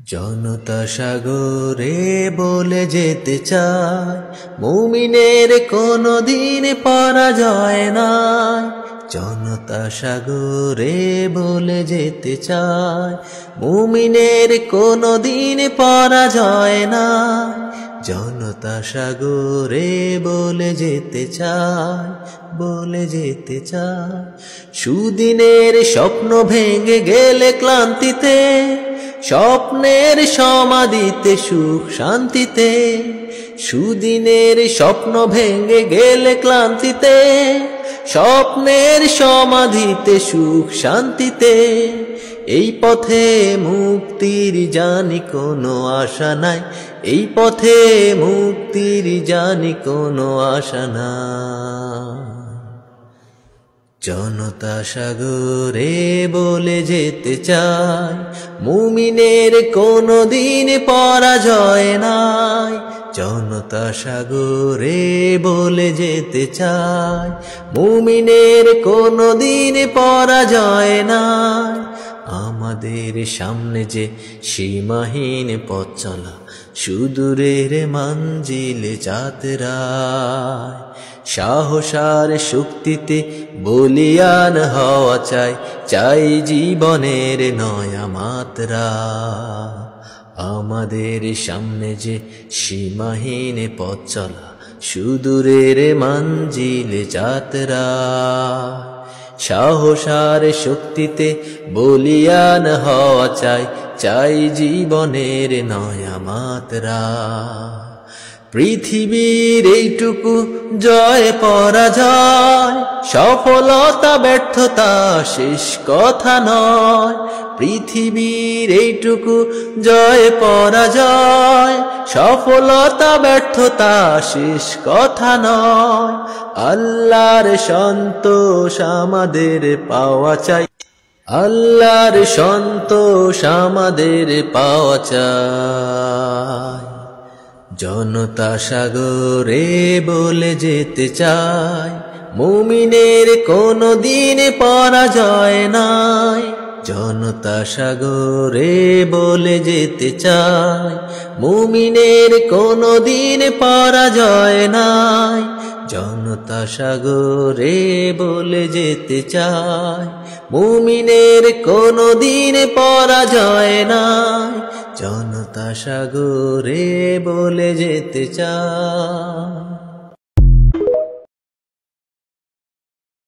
জনতা সাগরে বলে যেতে চায়, মুমিনের কোনদিন পরাজয় নাই। জনতা সাগরে বলে যেতে চায়, মুমিনের কোনদিন পরাজয় নাই। জনতা সাগরে বলে যেতে চায়, বলে যেতে চায়। সুদিনের স্বপ্ন ভেঙে গেলে ক্লান্তিতে, স্বপ্নের সমাধিতে সুখ শান্তিতে। সুদিনের স্বপ্ন ভেঙে গেলে ক্লান্তিতে, স্বপ্নের সমাধিতে সুখ শান্তিতে। এই পথে মুক্তির জানি কোনো আশা নাই, এই পথে মুক্তির জানি কোনো আশা নাই। জনতা সাগরে বলে যেতে চায়, মুমিনের কোনদিন পরাজয় নাই। জনতা সাগরে বলে যেতে চায়, মুমিনের কোনদিন পরাজয় নাই। আমাদের সামনে যে সীমাহীন পথ চলা, সুদূরের মঞ্জিলে যাত্রায়। সাহসার শক্তিতে বলিয়ান হওয়া চাই, চাই জীবনের নয়া মাত্রা। আমাদের সামনে যে সীমাহীন পথ চলা, সুদূরের মঞ্জিলে যাত্রা। সাহসার শক্তিতে বলিয়ান হওয়া চাই, চাই জীবনের নয়া মাত্রা। পৃথিবীর এইটুকু জয় পরাজয়, সফলতা ব্যর্থতা শেষ কথা নয়। পৃথিবীর এইটুকু জয় পরাজয়, সফলতা ব্যর্থতা শেষ কথা নয়। আল্লাহর সন্তোষ আমাদের পাওয়া চাই, আল্লাহর সন্তোষ আমাদের পাওয়া চাই। জনতা সাগরে বলে যেতে চায়, মুমিনের কোনদিন পরাজয় নাই। জনতা সাগরে বলে যেতে চায়, মুমিনের কোনদিন পরাজয় নাই। জনতা সাগরে বলে যেতে চায়, মুমিনের কোনদিন পরাজয় নাই। জনতা সাগরে বলে যেতে চায়।